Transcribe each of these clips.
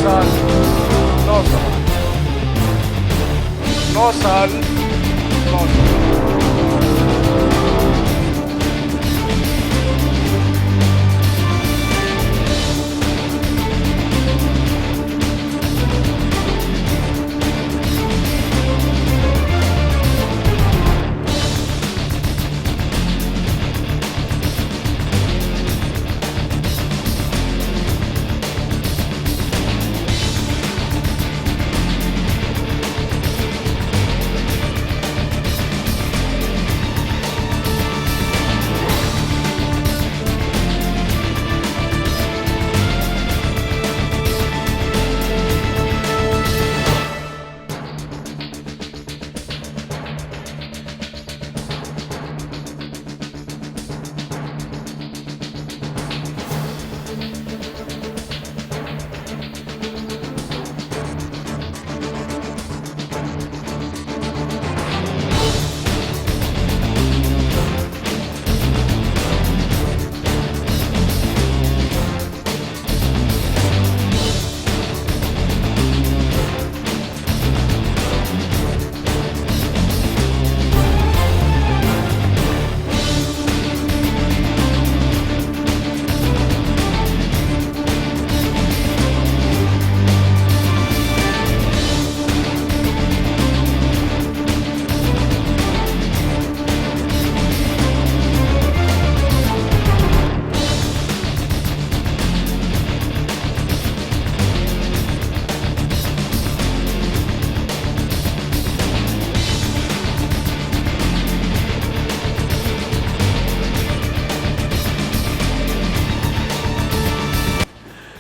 साल 9 सवाल, 9 साल 9 सवाल।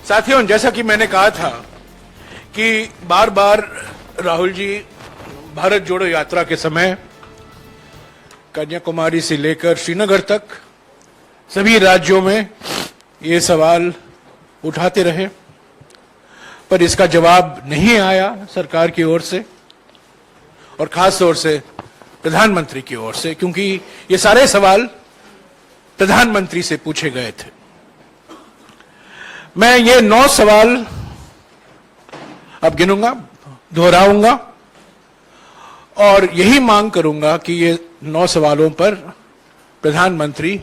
साथियों, जैसा कि मैंने कहा था कि बार बार राहुल जी भारत जोड़ो यात्रा के समय कन्याकुमारी से लेकर श्रीनगर तक सभी राज्यों में ये सवाल उठाते रहे, पर इसका जवाब नहीं आया सरकार की ओर से और खास तौर से प्रधानमंत्री की ओर से, क्योंकि ये सारे सवाल प्रधानमंत्री से पूछे गए थे। मैं ये 9 सवाल अब गिनूंगा, दोहराऊंगा और यही मांग करूंगा कि ये 9 सवालों पर प्रधानमंत्री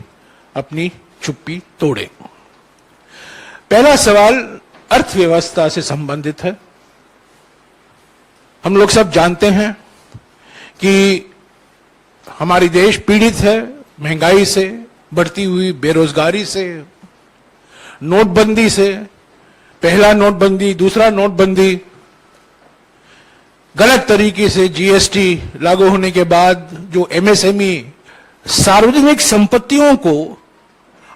अपनी चुप्पी तोड़े। पहला सवाल अर्थव्यवस्था से संबंधित है। हम लोग सब जानते हैं कि हमारी देश पीड़ित है महंगाई से, बढ़ती हुई बेरोजगारी से, नोटबंदी से, पहला नोटबंदी, दूसरा नोटबंदी, गलत तरीके से जीएसटी लागू होने के बाद जो एमएसएमई सार्वजनिक संपत्तियों को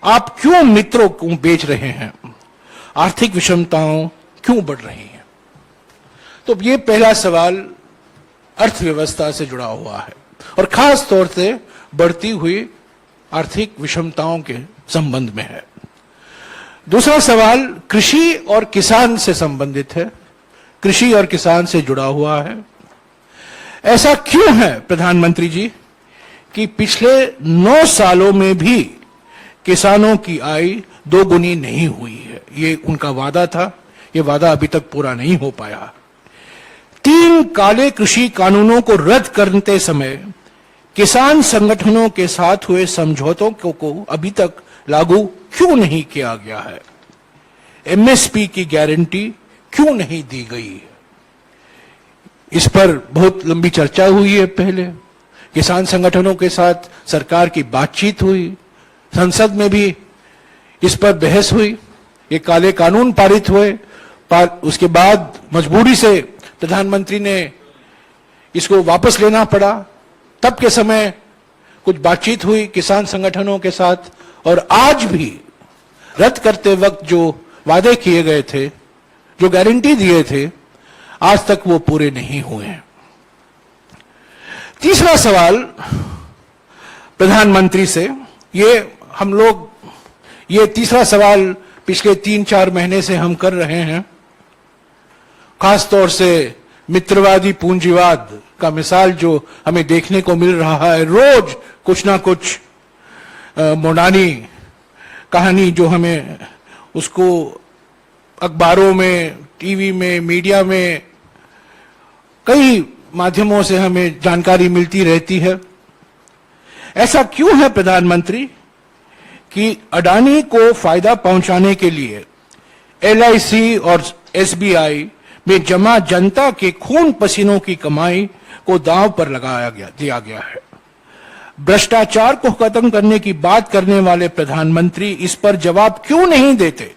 आप क्यों मित्रों को बेच रहे हैं, आर्थिक विषमताओं क्यों बढ़ रही हैं। तो ये पहला सवाल अर्थव्यवस्था से जुड़ा हुआ है और खास तौर से बढ़ती हुई आर्थिक विषमताओं के संबंध में है। दूसरा सवाल कृषि और किसान से संबंधित है, कृषि और किसान से जुड़ा हुआ है। ऐसा क्यों है प्रधानमंत्री जी कि पिछले 9 सालों में भी किसानों की आय 2 गुनी नहीं हुई है। ये उनका वादा था, ये वादा अभी तक पूरा नहीं हो पाया। 3 काले कृषि कानूनों को रद्द करते समय किसान संगठनों के साथ हुए समझौतों को अभी तक लागू क्यों नहीं किया गया है। एमएसपी की गारंटी क्यों नहीं दी गई है। इस पर बहुत लंबी चर्चा हुई है। पहले किसान संगठनों के साथ सरकार की बातचीत हुई, संसद में भी इस पर बहस हुई, ये काले कानून पारित हुए। उसके बाद मजबूरी से प्रधानमंत्री ने इसको वापस लेना पड़ा। तब के समय कुछ बातचीत हुई किसान संगठनों के साथ और आज भी रद्द करते वक्त जो वादे किए गए थे, जो गारंटी दिए थे, आज तक वो पूरे नहीं हुए हैं। तीसरा सवाल प्रधानमंत्री से, ये तीसरा सवाल पिछले 3-4 महीने से हम कर रहे हैं। खास तौर से मित्रवादी पूंजीवाद का मिसाल जो हमें देखने को मिल रहा है, रोज कुछ ना कुछ मोडानी कहानी जो हमें उसको अखबारों में, टीवी में, मीडिया में, कई माध्यमों से हमें जानकारी मिलती रहती है। ऐसा क्यों है प्रधानमंत्री कि अडानी को फायदा पहुंचाने के लिए LIC और SBI में जमा जनता के खून पसीनों की कमाई को दांव पर दिया गया है। भ्रष्टाचार को खत्म करने की बात करने वाले प्रधानमंत्री इस पर जवाब क्यों नहीं देते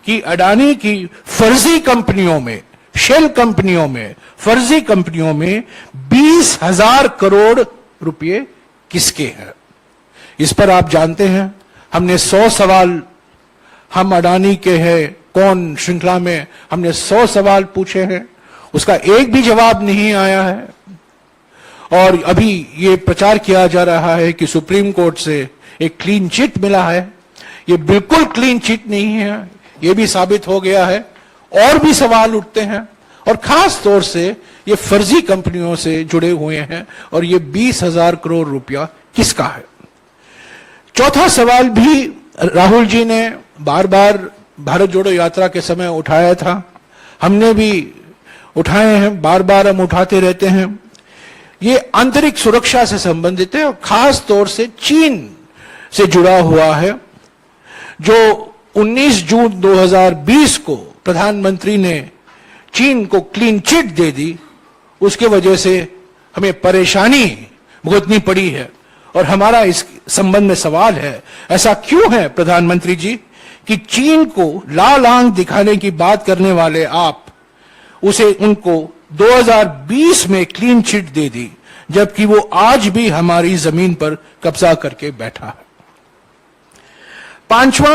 कि अडानी की फर्जी कंपनियों में, शेल कंपनियों में, फर्जी कंपनियों में 20,000 करोड़ रुपए किसके हैं? इस पर आप जानते हैं, हमने 100 सवाल, हम अडानी के हैं कौन श्रृंखला में हमने 100 सवाल पूछे हैं, उसका एक भी जवाब नहीं आया है। और अभी ये प्रचार किया जा रहा है कि सुप्रीम कोर्ट से एक क्लीन चिट मिला है। ये बिल्कुल क्लीन चिट नहीं है, ये भी साबित हो गया है। और भी सवाल उठते हैं और खास तौर से ये फर्जी कंपनियों से जुड़े हुए हैं। और ये 20,000 करोड़ रुपया किसका है? चौथा सवाल भी राहुल जी ने बार बार भारत जोड़ो यात्रा के समय उठाया था, हमने भी उठाए हैं, बार बार हम उठाते रहते हैं। ये आंतरिक सुरक्षा से संबंधित है और खास तौर से चीन से जुड़ा हुआ है। जो 19 जून 2020 को प्रधानमंत्री ने चीन को क्लीन चिट दे दी, उसके वजह से हमें परेशानी भुगतनी पड़ी है। और हमारा इस संबंध में सवाल है, ऐसा क्यों है प्रधानमंत्री जी कि चीन को लाल आंख दिखाने की बात करने वाले आप उनको 2020 में क्लीन चिट दे दी, जबकि वो आज भी हमारी जमीन पर कब्जा करके बैठा है। पांचवा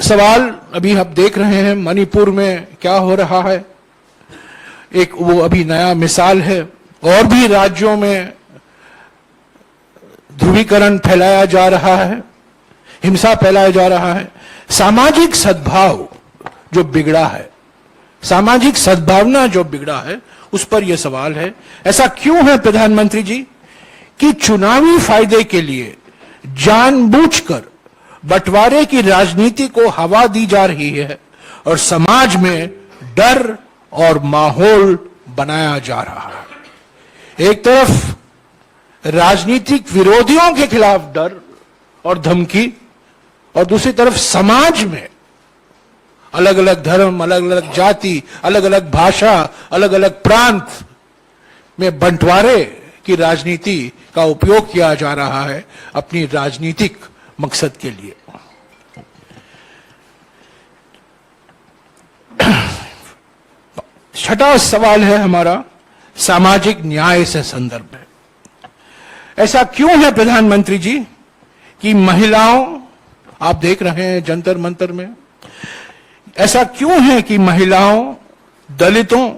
सवाल, अभी आप देख रहे हैं मणिपुर में क्या हो रहा है, एक वो अभी नया मिसाल है। और भी राज्यों में ध्रुवीकरण फैलाया जा रहा है, हिंसा फैलाया जा रहा है। सामाजिक सद्भाव जो बिगड़ा है, सामाजिक सद्भावना जो बिगड़ा है, उस पर यह सवाल है। ऐसा क्यों है प्रधानमंत्री जी कि चुनावी फायदे के लिए जानबूझकर बंटवारे की राजनीति को हवा दी जा रही है और समाज में डर और माहौल बनाया जा रहा है। एक तरफ राजनीतिक विरोधियों के खिलाफ डर और धमकी, और दूसरी तरफ समाज में अलग अलग धर्म, अलग अलग जाति, अलग अलग भाषा, अलग अलग प्रांत में बंटवारे की राजनीति का उपयोग किया जा रहा है अपनी राजनीतिक मकसद के लिए। छठा सवाल है हमारा सामाजिक न्याय से संदर्भ है। ऐसा क्यों है प्रधानमंत्री जी कि महिलाओं, आप देख रहे हैं जंतर मंतर में, ऐसा क्यों है कि महिलाओं, दलितों,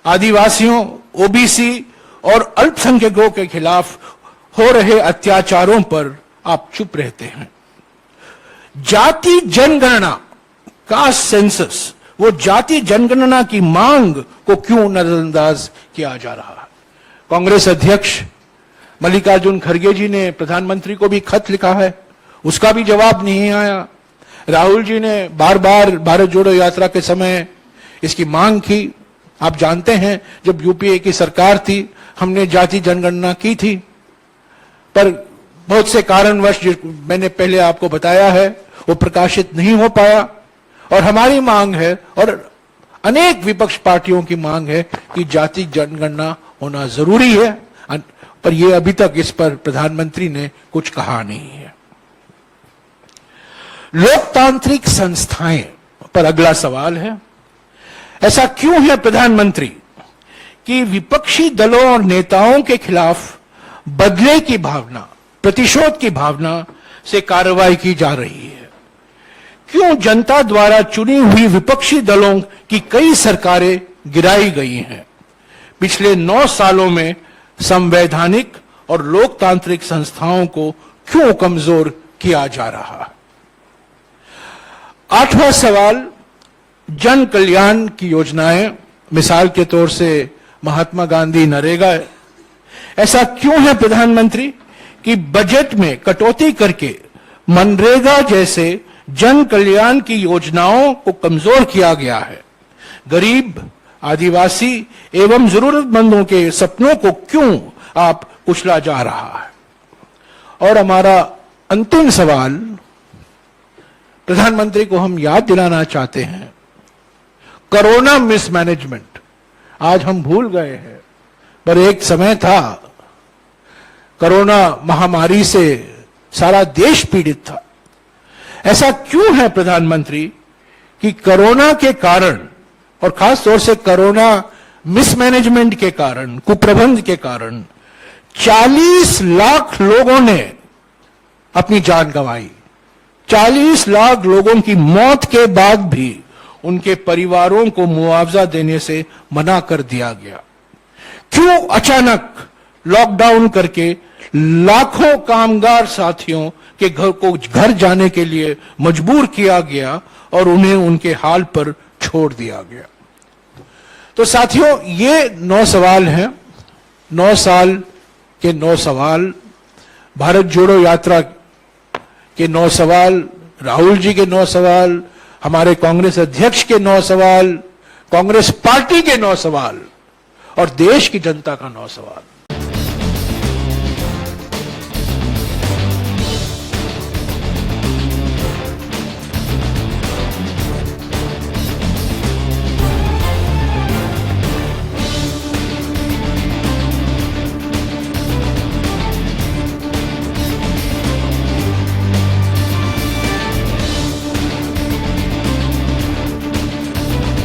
आदिवासियों, ओबीसी और अल्पसंख्यकों के खिलाफ हो रहे अत्याचारों पर आप चुप रहते हैं? जाति जनगणना, कास्ट सेंसस, वो जाति जनगणना की मांग को क्यों नजरअंदाज किया जा रहा है? कांग्रेस अध्यक्ष मल्लिकार्जुन खड़गे जी ने प्रधानमंत्री को भी खत लिखा है, उसका भी जवाब नहीं आया। राहुल जी ने बार बार भारत जोड़ो यात्रा के समय इसकी मांग की। आप जानते हैं जब यूपीए की सरकार थी, हमने जाति जनगणना की थी, पर बहुत से कारणवश, जो मैंने पहले आपको बताया है, वो प्रकाशित नहीं हो पाया। और हमारी मांग है और अनेक विपक्ष पार्टियों की मांग है कि जाति जनगणना होना जरूरी है, पर यह अभी तक इस पर प्रधानमंत्री ने कुछ कहा नहीं है। लोकतांत्रिक संस्थाएं पर अगला सवाल है। ऐसा क्यों है प्रधानमंत्री कि विपक्षी दलों और नेताओं के खिलाफ बदले की भावना, प्रतिशोध की भावना से कार्रवाई की जा रही है? क्यों जनता द्वारा चुनी हुई विपक्षी दलों की कई सरकारें गिराई गई हैं? पिछले 9 सालों में संवैधानिक और लोकतांत्रिक संस्थाओं को क्यों कमजोर किया जा रहा है? 8वां सवाल, जन कल्याण की योजनाएं, मिसाल के तौर से महात्मा गांधी नरेगा। ऐसा क्यों है प्रधानमंत्री कि बजट में कटौती करके मनरेगा जैसे जन कल्याण की योजनाओं को कमजोर किया गया है। गरीब, आदिवासी एवं जरूरतमंदों के सपनों को क्यों आप कुचला जा रहा है? और हमारा अंतिम सवाल प्रधानमंत्री को हम याद दिलाना चाहते हैं, कोरोना मिसमैनेजमेंट आज हम भूल गए हैं, पर एक समय था कोरोना महामारी से सारा देश पीड़ित था। ऐसा क्यों है प्रधानमंत्री कि कोरोना के कारण और खास तौर से कोरोना मिसमैनेजमेंट के कारण, कुप्रबंध के कारण 40 लाख लोगों ने अपनी जान गंवाई। 40 लाख लोगों की मौत के बाद भी उनके परिवारों को मुआवजा देने से मना कर दिया गया। क्यों अचानक लॉकडाउन करके लाखों कामगार साथियों के घर जाने के लिए मजबूर किया गया और उन्हें उनके हाल पर छोड़ दिया गया? तो साथियों, ये 9 सवाल हैं, 9 साल के 9 सवाल, भारत जोड़ो यात्रा के 9 सवाल, राहुल जी के 9 सवाल, हमारे कांग्रेस अध्यक्ष के 9 सवाल, कांग्रेस पार्टी के 9 सवाल और देश की जनता का 9 सवाल।